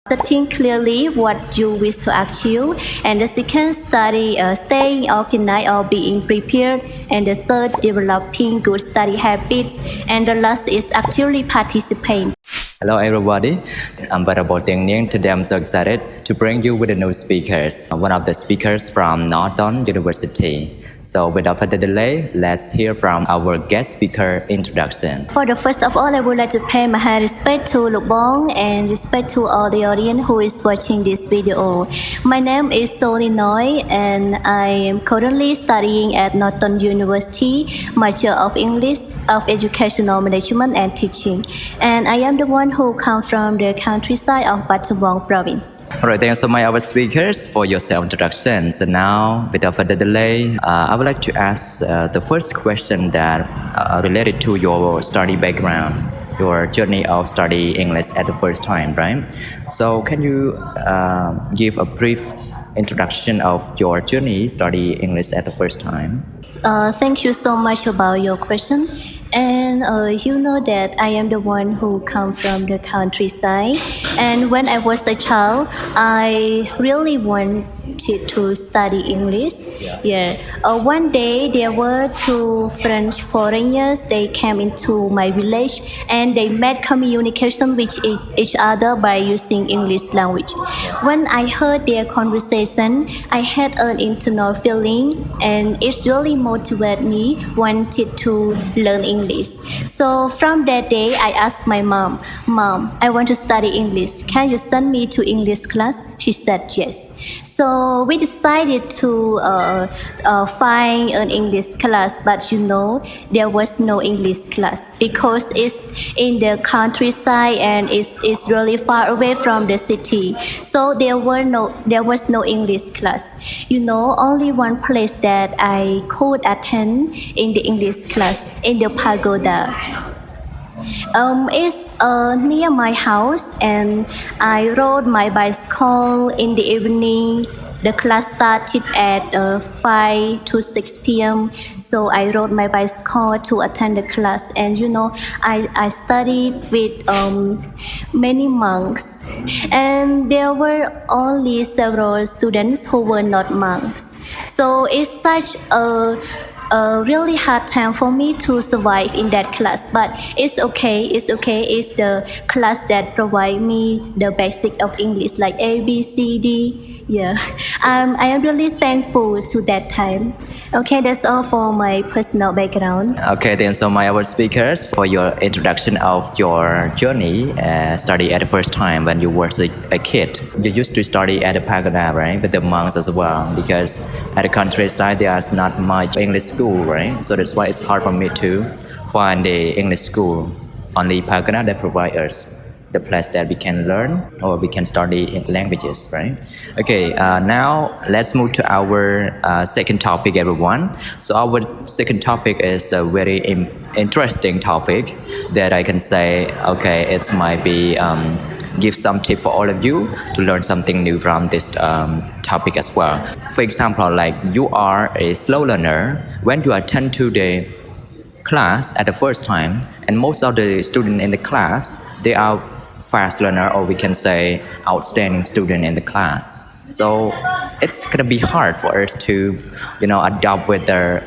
Setting clearly what you wish to achieve, and the second, staying organized or being prepared, and the third, developing good study habits, and the last is actively participating. Hello everybody, I'm Neang. Today I'm so excited to bring you with the new speakers. One of the speakers from Northern University. So without further delay, let's hear from our guest speaker introduction. For the first of all, I would like to pay my high respect to Lục Bong and respect to all the audience who is watching this video. My name is Sony Noy and I am currently studying at Northern University, Master of English of Educational Management and Teaching. And I am the one who comes from the countryside of Battambang province. Alright, thank you so much our speakers for your self-introduction. So now, without further delay, I would like to ask the first question that related to your study background, your journey of study English at the first time, right? So can you give a brief introduction of your journey study English at the first time? Thank you so much about your question. And you know that I am the one who come from the countryside. And when I was a child, I really wanted to study English. One day there were two French foreigners. They came into my village and they made communication with each other by using English language. When I heard their conversation, I had an internal feeling and it really motivated me, wanted to learn English. So from that day, I asked my mom, I want to study English. Can you send me to English class? She said yes. So we decided to find an English class, but you know, there was no English class because it's in the countryside and it's really far away from the city. So there was no English class. You know, only one place that I could attend in the English class in the pagoda. It's near my house and I rode my bicycle in the evening. The class started at 5 to 6 p.m. So I rode my bicycle to attend the class. And you know, I studied with many monks. And there were only several students who were not monks. So it's such a really hard time for me to survive in that class, but it's okay. It's the class that provide me the basic of English like A, B, C, D. I am really thankful to that time. Okay, that's all for my personal background. Okay, then so my our speakers for your introduction of your journey study at the first time when you were a kid. You used to study at the pagoda, right, with the monks as well, because at the countryside there's not much English school, right? So that's why it's hard for me to find the English school. Only pagoda that provide us the place that we can learn or we can study in languages, right? Okay, now let's move to our second topic, everyone. So our second topic is a very interesting topic that I can say, okay, it might be give some tip for all of you to learn something new from this topic as well. For example, like you are a slow learner, when you attend to the class at the first time, and most of the students in the class, they are fast learner, or we can say outstanding student in the class. So it's gonna be hard for us to, adopt with the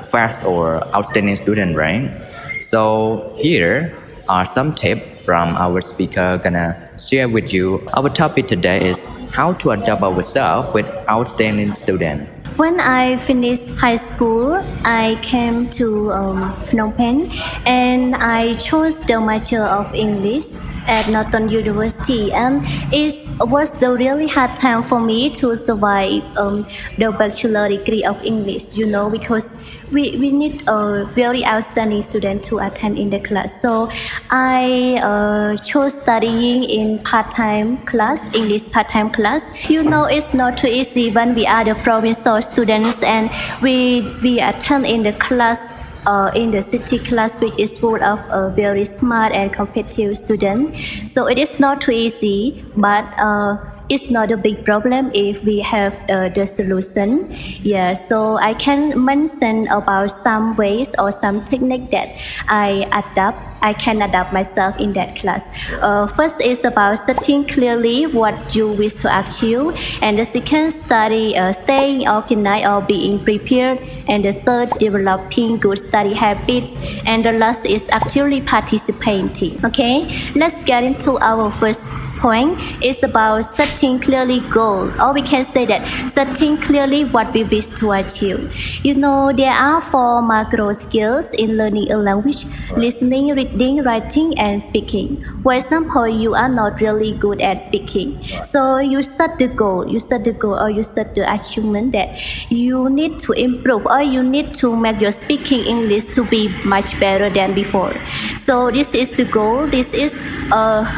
fast or outstanding student, right? So here are some tips from our speaker gonna share with you. Our topic today is how to adapt ourselves with outstanding student. When I finished high school, I came to Phnom Penh and I chose the Master of English at Northern University, and it was the really hard time for me to survive the bachelor degree of English, because we need a very outstanding student to attend in the class. So I chose studying in part-time class, English part-time class. It's not too easy when we are the provincial students and we attend in the class in the city class, which is full of very smart and competitive students. So it is not too easy, but it's not a big problem if we have the solution. So I can mention about some ways or some technique that I adapt I can adapt myself in that class. First is about setting clearly what you wish to achieve, and the second, staying organized or being prepared, and the third, developing good study habits, and the last is actively participating. Okay, let's get into our first point. Is about setting clearly goal, or we can say that setting clearly what we wish to achieve. There are 4 macro skills in learning a language: listening, reading, writing, and speaking. For example, you are not really good at speaking, so you set the goal, or you set the achievement that you need to improve, or you need to make your speaking English to be much better than before. So this is the goal. This is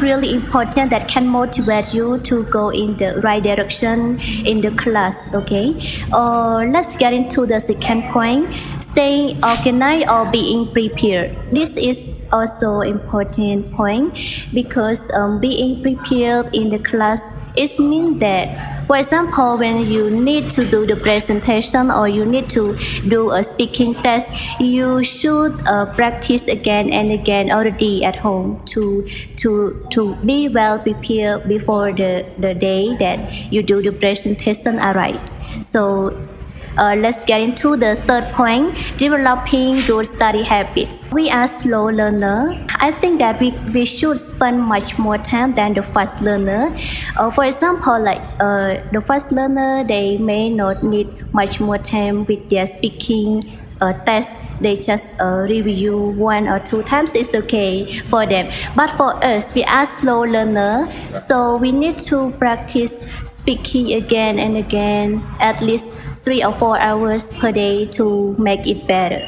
really important, that can motivate you to go in the right direction in the class. Okay, let's get into the second point: staying organized or being prepared. This is also important point, because being prepared in the class, it means that, for example, when you need to do the presentation or you need to do a speaking test, you should practice again and again already at home to be well prepared before the day that you do the presentation. Alright, so let's get into the third point: developing good study habits. We are slow learner. I think that we should spend much more time than the fast learner. For example, like the fast learner, they may not need much more time with their speaking test. They just review 1 or 2 times. It's okay for them. But for us, we are slow learner, so we need to practice speaking again and again, at least 3 or 4 hours per day to make it better.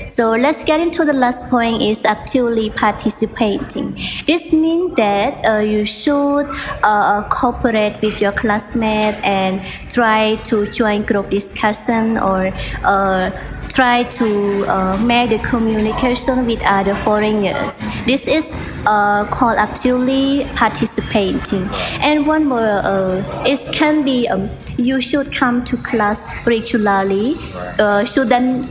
So let's get into the last point: is actively participating. This means that you should cooperate with your classmates and try to join group discussion, or try to make the communication with other foreigners. This is called actively participating. And one more, it can be you should come to class regularly. Shouldn't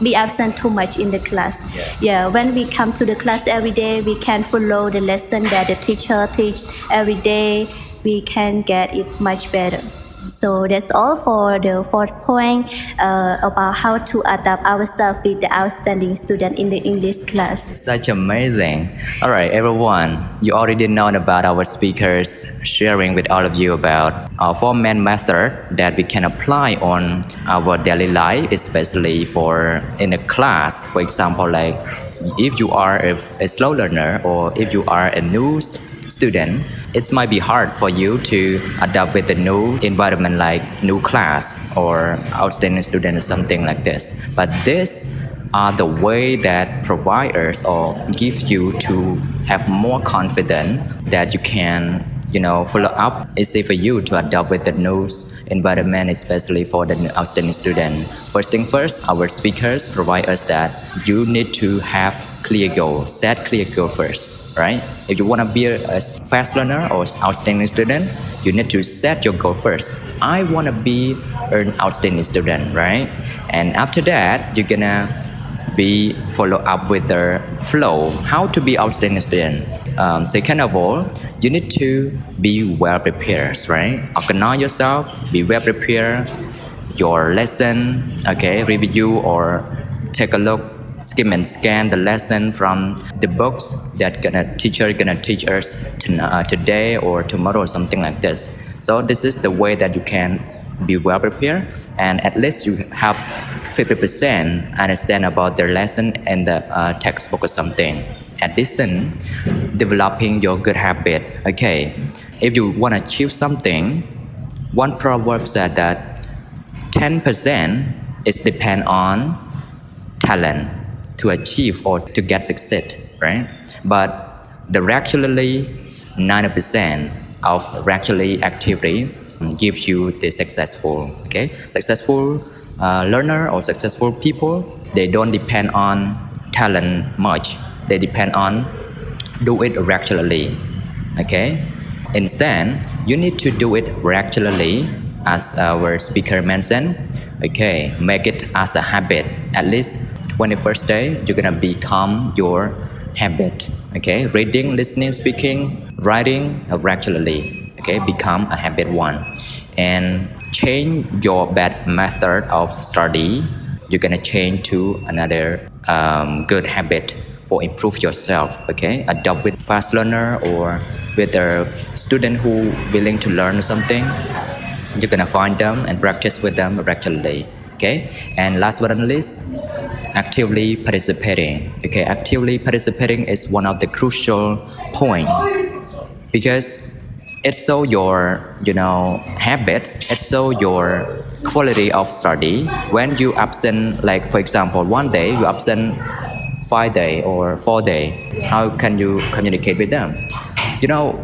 be absent too much in the class. Yeah, when we come to the class every day, we can follow the lesson that the teacher teach every day. We can get it much better. So that's all for the fourth point about how to adapt ourselves with the outstanding student in the English class. Such amazing. All right, everyone, you already know about our speakers sharing with all of you about our 4 main methods that we can apply on our daily life, especially for in a class. For example, like if you are a slow learner, or if you are a new student, it might be hard for you to adapt with the new environment, like new class or outstanding student or something like this. But this are the way that provide us or give you to have more confidence that you can follow up. It's easy for you to adapt with the new environment, especially for the outstanding student. First thing first, our speakers provide us that you need to have clear goal, set clear goal first. Right? If you want to be a fast learner or outstanding student, you need to set your goal first. I want to be an outstanding student, right? And after that, you're gonna be follow up with the flow. How to be outstanding student? Second of all, you need to be well prepared, right? Organize yourself, be well prepared. Your lesson, okay, review or take a look. Skim and scan the lesson from the books that teacher gonna teach us today or tomorrow or something like this. So this is the way that you can be well prepared, and at least you have 50% understand about the lesson and the textbook or something. Addition, developing your good habit. Okay, if you want to achieve something, one proverb said that 10% is depend on talent to achieve or to get success, right? But the regularly 90% of regularly activity gives you the successful, okay? Successful learner or successful people, they don't depend on talent much. They depend on do it regularly, okay? Instead, you need to do it regularly, as our speaker mentioned. Okay, make it as a habit. At least 21st day, you're gonna become your habit. Okay, reading, listening, speaking, writing regularly. Okay, become a habit one, and change your bad method of study. You're gonna change to another good habit for improve yourself. Okay, adopt with fast learner or with a student who willing to learn something. You're gonna find them and practice with them regularly. Okay, and last but not least, actively participating. Okay, actively participating is one of the crucial point because it show your habits. It show your quality of study. When you absent, like for example, one day you absent 5 day or 4 day, how can you communicate with them?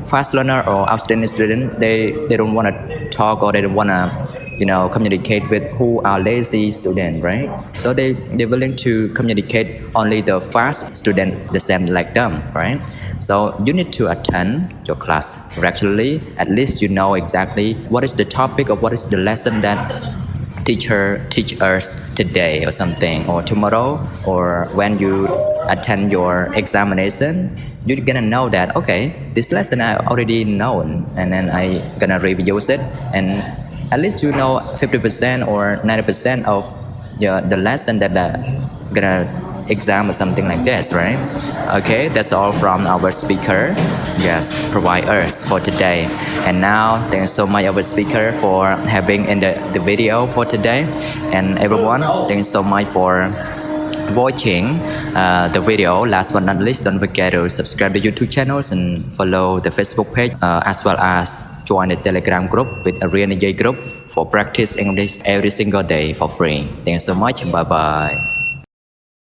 Fast learner or outstanding student, they don't want to talk or they don't want to communicate with who are lazy student, right? So they're willing to communicate only the fast student, the same like them, right? So you need to attend your class regularly. At least you know exactly what is the topic or what is the lesson that teacher teach us today or something, or tomorrow, or when you attend your examination, you're gonna know that okay, this lesson I already known, and then I gonna review it, and at least you know 50% or 90% of the lesson that gonna exam or something like this, right? Okay, that's all from our speaker. Yes, provide us for today. And now, thanks so much our speaker for having in the video for today. And everyone, thanks so much for watching the video. Last but not least, don't forget to subscribe to YouTube channels and follow the Facebook page, as well as join the Telegram group with a Neang group for practice English every single day for free. Thanks so much. Bye bye.